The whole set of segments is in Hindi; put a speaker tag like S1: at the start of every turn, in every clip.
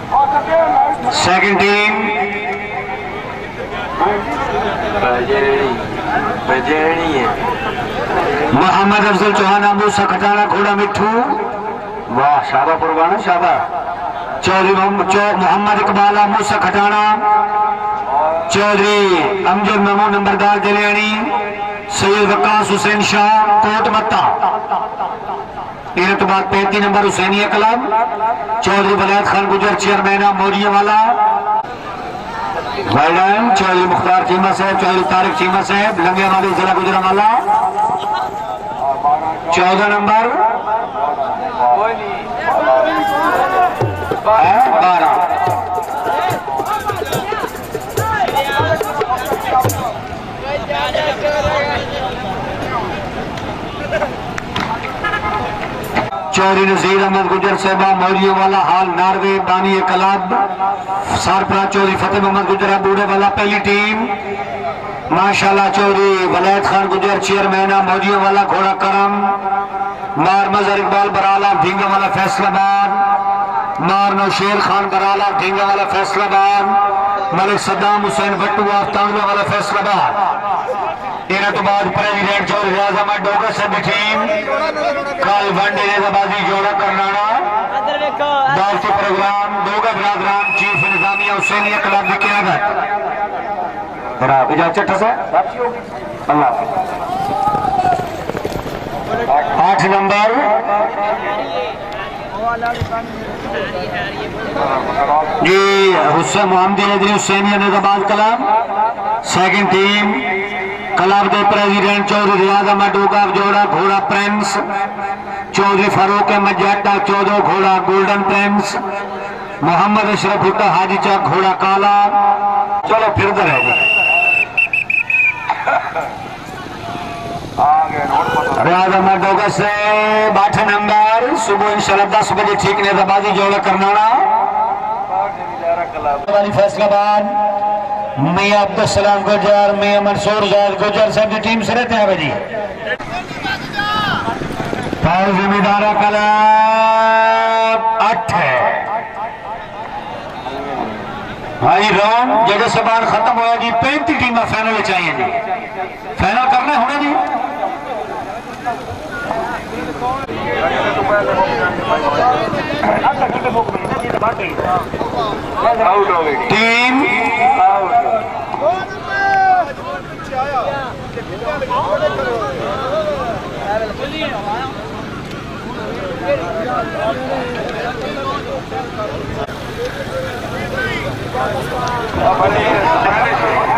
S1: सेकंड टीम मोहम्मद अफजल चौहान मूसा खटाना घोड़ा मिठू। वाह शाबा कुर्बान शाबा। चौधरी मोहम्मद इकबाल मूसा खटाना। चौधरी अमजद ममू नंबरदार जलियानी। सैयद वकास हुसैन शाह कोट मत्ता। इन्हें तो बाद 35 नंबर हुसैनिया क्लब। चौधरी वलायत खान गुजर चेयरमैन मोरिया वाला। वाइडान चौधरी मुख्तार चीमा साहब। चौधरी तारिक चीमा साहब लंगे वाली जिला गुजरांवाला। 14 नंबर 12 चौधरी नजीर अहमद गुजर साहबा मौरिया वाला हाल नारवे बानी क्लब। सरपरा चौधरी फतेह मोहम्मद गुजर बूढ़े वाला पहली टीम। माशाल्लाह चौधरी वलायत खान गुजर चेयरमैन मौरिया वाला घोड़ा करम। मार मजहर इकबाल बराला ढींगा वाला फैसलाबाद। मार नौशेर खान बराला ढींगा वाला फैसलाबाद। मलिक सद्दाम हुसैन भट्टू आफ्तांगला वाला फैसलाबाद। इन्हें तो बाद प्रेसिडेंट चौधरी रियाज अहमद डोगर से भी टीम। कल वनडे गेंदबाजी जोड़ा करनाना दावती प्रोग्राम डोगर बिरादरान चीफ इंतजामिया हुसैनिया क्लब की क़यादत। बराबर इजाजत से अल्लाह। 8 नंबर जी Hussain Muhammad Hussainia Nizamabad club. Second team club के प्रेसिडेंट चौधरी रियाज अहमद डोगर जोड़ा घोड़ा प्रिंस। चौधरी फारूक अहमद जट्टा 14 घोड़ा गोल्डन प्रिंस। मोहम्मद अशरफ भुट्टा हाजी चक घोड़ा काला। चलो फिर तो रह गए। रियाज अहमद डोगर से 8 नंबर सुबह इंशाल्लाह 10 बजे ठीक नेजाबाजी जोड़ा करनाना फैसलाबाद। मियां अब्दुल सलाम गुजर मियां मंसूर जायद गुजर सब की टीम से रहते हैं भाई। पावर जिम्मेदार क्लब 8 है भाई। राउंड जगह सबान खत्म होया जी। 35 टीम फाइनल चाहिए जी। फाइनल करना होना जी। टीम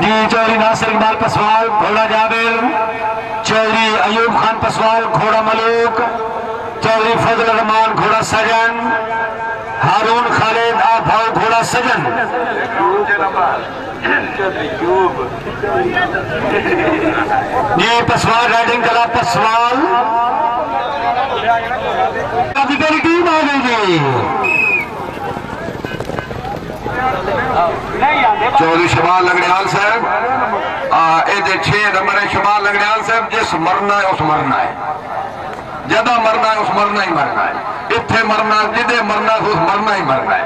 S1: जी चौधरी नासिर इकबाल पसवाल घोड़ा जाबिर। चौधरी अयूब खान पसवाल घोड़ा मलूक। चौधरी फजल रहमान घोड़ा सजन। हारून खालिद आभाव घोड़ा सजन। जी पसवाल राइडिंग क्लब पसवाल अधिकारी टीम आ गई जी। चौधरी शमाल लगड़ियाल साहब 6 नंबर है। शमाल लगड़ियाल साहब जिस मरना है उस मरना है। ज्यादा मरना है उस मरना ही मरना है। इत्थे मरना जिदे मरना उस मरना ही मरना है।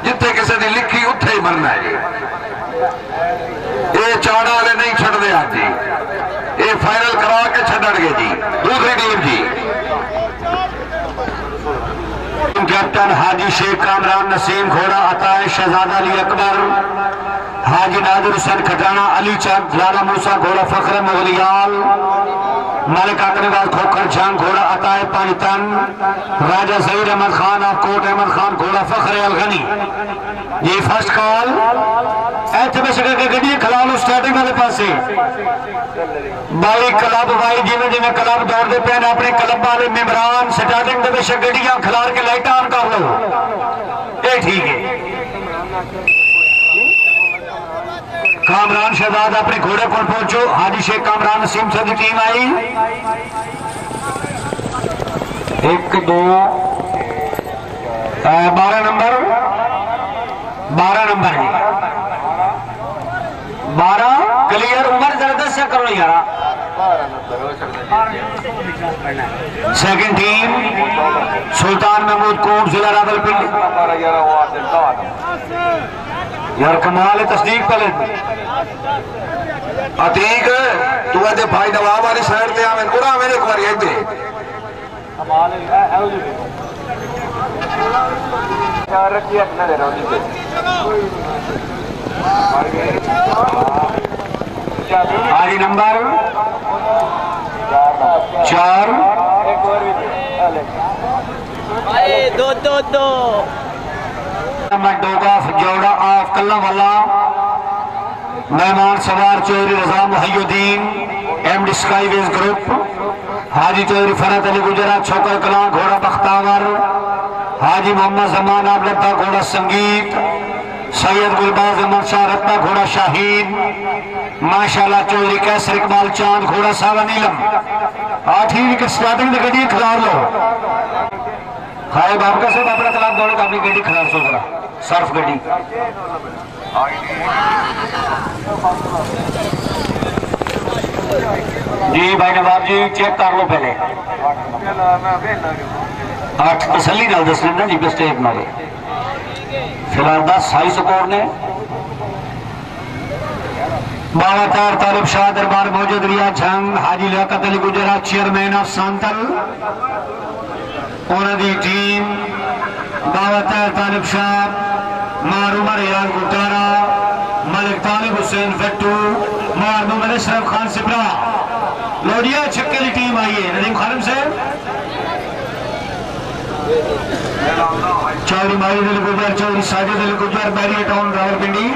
S1: जिथे किसी की लिखी उत्थे ही मरना है। ये चाड़ा वाले नहीं छड़ते आज जी। ये फाइनल करा के छड़नगे जी। दूसरी टीम जी कैप्टन हाजी शेख कामरान नसीम घोड़ा अताए शहजादा अली अकबर। हाजी नादिर हुसैन खटाना अली चक लाला मूसा घोड़ा फखर मुगलियाल। मालिक आकरीबाद खोखर जान घोड़ा अताए पानीतन। राजा सईद अहमद खान और कोट अहमद खान घोड़ा फखर अलगनी। ये फर्स्ट कॉल ऐसे में शक्कर के गड्डी खिला लो स्टार्टिंग वाले पास बाई क्लब बाई जिमें जिमें क्लब दौड़ते पे अपने क्लब वाले मेम्बरान स्टार्टिंग के बेशक गड्डियां खिलार के लाइट ऑन कर लो। ये ठीक है। कामरान शहजाद अपने घोड़े पर पहुंचो। हाजी शेख कामरान नसीम सदी टीम आई। 1 2 12 नंबर 12 जी 12 क्लियर। उम्र जरा 10 करो यार। सेकंड टीम सुल्तान महमूद कोट जिला रावलपिंडी। यार कमाल है, तस्दीक पहले
S2: अतीक तू कहते भाई नवाब वाली साइड ते आवे पूरा मेरे एक बार इधर कमाल है यार रखी अपना दे रहा
S1: हाजी नंबर 4
S3: दो
S1: डोगा जोड़ा ऑफ कल्ला वाला मेहमान सवार चौधरी रजा मुहैयुद्दीन एमडी स्काईवेज ग्रुप। हाजी चौधरी फरहत अली गुजरा छोकर कलां घोड़ा बख्तावर। हाजी मोहम्मद जमान आबलता घोड़ा संगीत। सैयद गुलबाज अहमद शाह रत्ता घोड़ा शाहीन। माशाल्लाह चौधरी कैसर इकबाल चांद घोड़ा सावा नीलम। 8वीं विकेट स्टार्टिंग में गड्डी खिलाड़ लो हाय बाबका साहब अपना खिलाफ दौड़ो अपनी गड्डी खिलाड़ सो जरा सर्फ गड्डी जी भाई नवाब जी चेक कर लो पहले 8 तसली नाल दस ना जी मिस्टेक ना फिलहाल 10 हाई स्कोर ने। बाबा तार तालिब शाह दरबार मौजूद रिया जंग। हाजी लियाकत अली गुजरा चेयरमैन ऑफ सांतल उन्होंने टीम बाबा तार तालिब शाह मारूमर रियाज गुटारा मलिक तालिब हुसैन फट्टू मारूमर अशरफ खान सिपरा लोडिया छक्के की टीम आई है नदीम खानम से चौधरी मारी दिल गुजर चौधरी साजिद अली गुजर बैरिया टाउन रावलपिंडी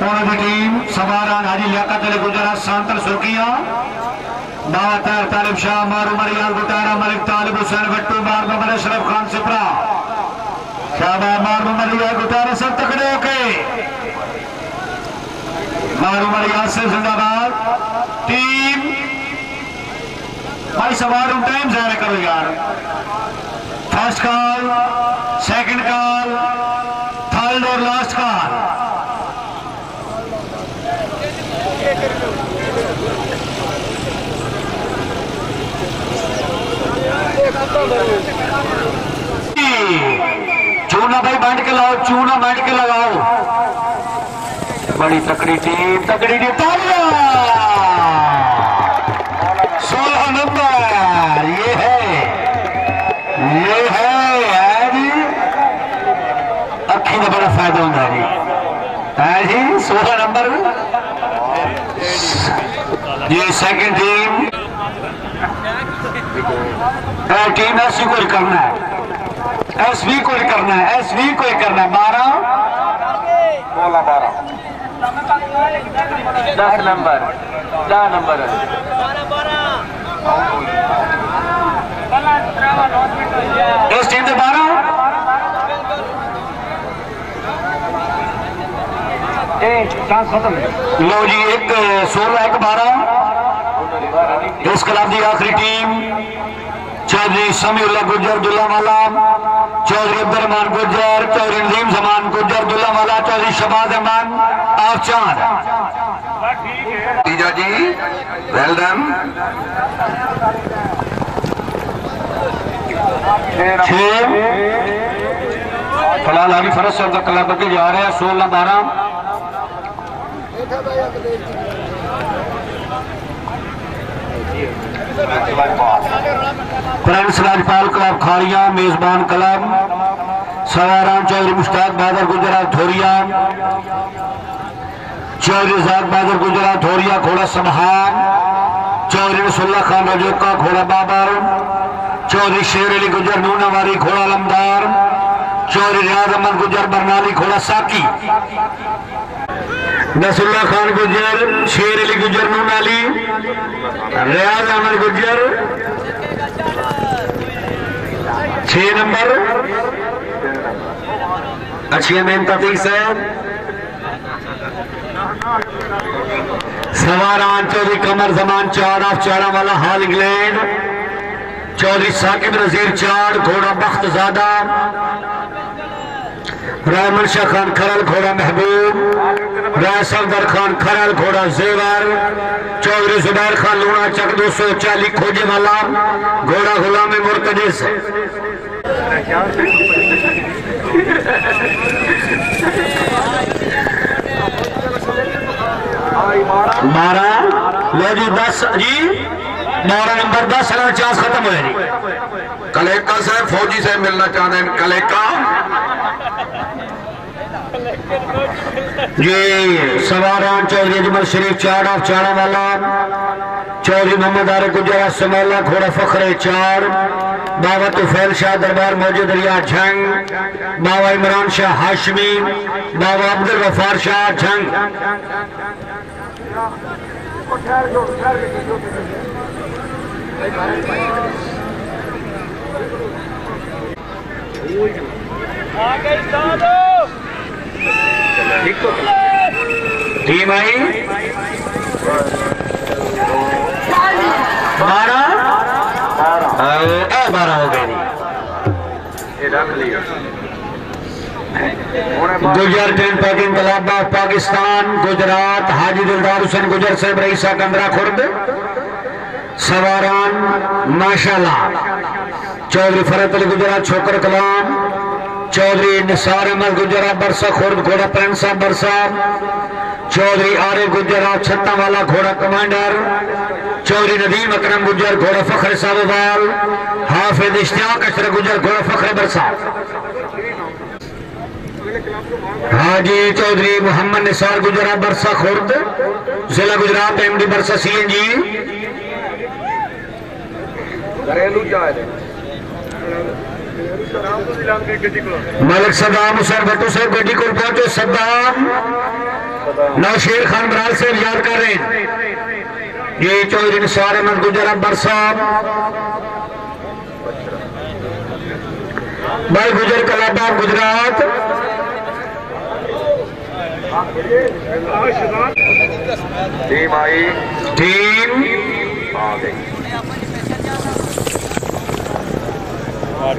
S1: उन्होंने टीम सवारान हाजी लियाकत अली गुजरा सांतल सुर्खिया बाबा तार तालिब शाह मारूमर रियाज गुटारा मलिक तालिब हुसैन फट्टू मारूमर अशरफ खान सिपरा शाबाश मारूमर रियाज गुटारा सब तकड़े होके मारूमर रियाज से जिंदाबाद टीम भाई सवार टाइम जाया करो यार। First call second call third और लास्ट कॉल। चूना भाई बांट के लाओ चूना बांट के लगाओ। बड़ी तकड़ी टीम 16 नंबर ये है जी अखी का बड़ा फायदा होता है जी 16 नंबर ये सेकंड टीम टीम एसवी को करना है एसवी को करना है एसवी को करना है 12 10 नंबर इस टीम से 12 लो जी 16 1 12 इस क्लब की आखिरी टीम चौधरी समीउल्लाह गुजर दुल्लावाला चौधरी अब्दुर्रहमान गुजर चौधरी नजीम जमान गुजर दुल्लावाला चौधरी शबाज अहमद आफचांद
S2: जीजा जी वेल डन।
S1: फिलहाल अली फरज साहब का क्लब के जा रहे हैं 16 12 प्रिंस राजपाल क्लब खाड़िया मेजबान क्लब सवारान चौधरी मुश्ताक बहादुर गुजरात धोरिया चौधरी जाद बहादुर गुजरात धोरिया घोड़ा समहान चौधरी रसुल्ला खान रजोका घोड़ा बाबर चौधरी शेर अली गुजर नूनावारी घोड़ा लमदार चौधरी रियाज अहमद गुजर बरनाली घोड़ा साकी नसुल्ला खान गुजर शेर अली गुजर नूनाली रियाज अहमद गुजर 6 नंबर अच्छी मेहनत है सवारान चौधरी कमर जमान चार ऑफ चाड़ा वाला हाल इंग्लैंड चौधरी साकिब नजीर चार घोड़ा बख्त ज्यादा राय मनशा खान खरल घोड़ा महबूब, राय सफदर खान खरल घोड़ा जेवर, चौधरी जुबैर खान लूणा चक 240 खोजे वाला घोड़ा गुलाम मुर्तजिस। बारह लो जी 10 जी 12 नंबर 10 चांस खत्म हो जी।
S2: कलेका से फौजी से मिलना चाहते हैं। कलेका
S1: जी सवारान चौधरी अजमल शरीफ चार ऑफ चाड़ा वाला, चौधरी मोहम्मद आरिफ गुजरा समाला घोड़ा फखरे 4, बाबा तुफैल शाह दरबार मौजूद रिया झंग, बाबा इमरान शाह हाशमी, बाबा अब्दुल गफार शाह झंग। टीम आई 12 हो गए। गुजर ट्रेन pegging club of Pakistan Gujrat Haji Dildar Hussain गुजर साहब रईसा कंदरा खुर्द सवारान माशाल्लाह, चौधरी फरत अली गुजरात छोकर कलाम, चौधरी निसार अहमद गुजरा बरसा खुर्द घोड़ा प्रेम साहब बरसा, चौधरी आरिफ गुजरा छत्ता वाला घोड़ा कमांडर, चौधरी नदीम अकरम गुजर घोड़ा फखर साहबाल, हाफिज इश्तियाक अशरफ गुजर घोड़ा फखर बरसा, हाजी चौधरी मोहम्मद निसार गुजरा बरसा खुर्द जिला गुजरात एमडी बरसा सीएनजी। मलिक सद्दाम हुसैन भट्टू साहब गड्डी को पहुंचे। सद्दाम नौशेर खान बराल से याद कर रहे हैं। ये चौधरी निसार अहमद गुजर बरसा भाई गुजर कलाबाग गुजरात।
S2: टीम आई
S1: टीम
S2: आ गई
S3: 8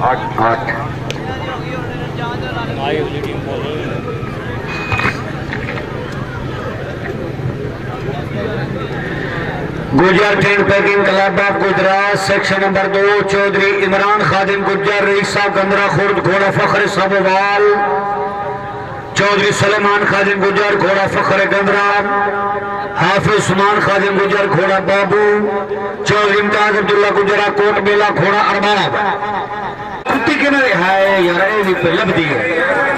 S2: 8
S1: गुजर ट्रेन pegging club of Gujrat section number 2 Chaudhry Imran Khadim Gujjar रईसा गंदरा खुर्द घोड़ा फखर साबोवाल, चौधरी सलेमान खादिम गुजर घोड़ा फखर गंदरा, हाफिज उस्मान खादिम गुजर घोड़ा बाबू, चौधरी इम्तियाज अब्दुल्ला गुजरा कोट बेला घोड़ा अरबाब। कुत्ती के ना है यार ये भी लब दी है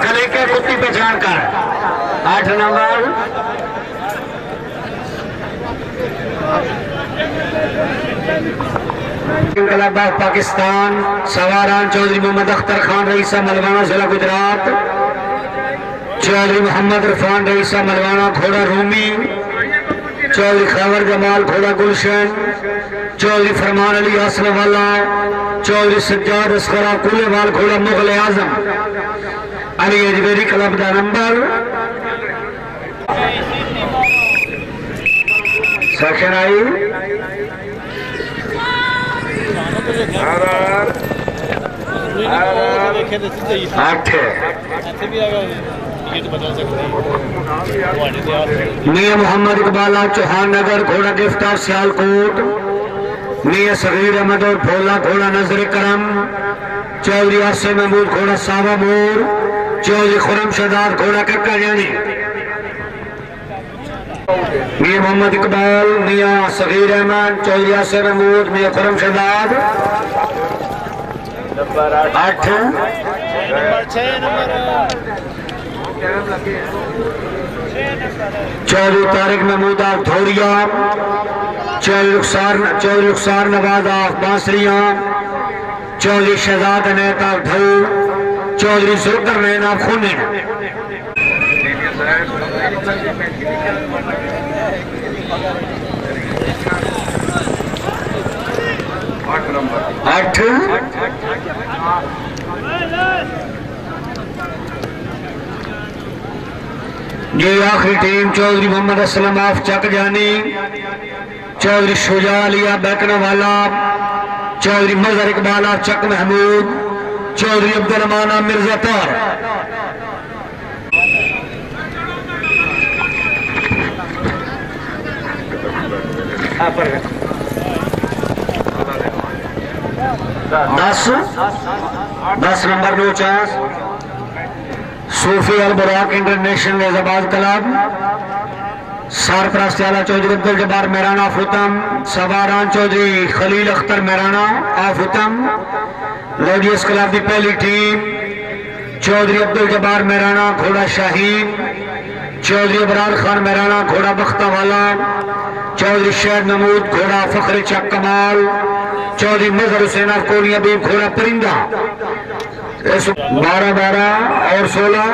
S1: कले के कुत्ती पहचान कर 8 नंबर क्लब ऑफ पाकिस्तान सवारान चौधरी मोहम्मद अख्तर खान रईसा मलवाना जिला गुजरात, चौधरी मोहम्मद इरफान रईसा मलवाना घोड़ा रूमी, चौधरी खबर जमाल घोड़ा गुलशन, चौधरी फरमान अली आसम वाला, चौधरी सज्जाद असगरा कुलेवाल घोड़ा मुगल आजम अली अजमेरी क्लब का नंबर सेक्शन आई 8 मियां मोहम्मद इकबाल चौहान नगर घोड़ा गिरफ्तार सियालकोट, मियां सगीर अहमद और भोला घोड़ा नजर करम, चौधरी आसिम महमूद घोड़ा सावा मोर, चौधरी खुरम शहजाद घोड़ा कक्का जानी, Mian Muhammad Iqbal, Mian Saghir Ahmed, Chaudhry Asim Mahmood, Mian Khurram Shahzad 8 Chaudhry Tariq Mahmood of Dhoria, Chaudhry Rukhsar Nawaz of Bansariya, Chaudhry Shahzad Inayat of ढऊ, चौधरी जुल्कर नैन आफ खूने। 8 ये आखिरी टीम चौधरी मोहम्मद असलम आफ चक जानी, चौधरी शुजा अलिया बैकना वाला, चौधरी मजहर इकबाल आफ चक महमूद, चौधरी अब्दुलरहमान मिर्जापुर। दस नंबर 49 सूफी अल बुराक इंटरनेशनल फैजाबाद क्लब। सरपरस्त आला चौधरी अब्दुल जब्बार मेराना फुतम, सवारान चौधरी खलील अख्तर मेराना आफुतम। लोडियस क्लब की पहली टीम चौधरी अब्दुल जब्बार मेराना घोड़ा शाहीन, चौधरी अबरार खान मेराना घोड़ा बख्तावाला, चौधरी शेर नमूद घोड़ा फखर चक कमाल, चौधरी मजहर हुसैन कोलिया भी घोड़ा परिंदा। 12-12 और 16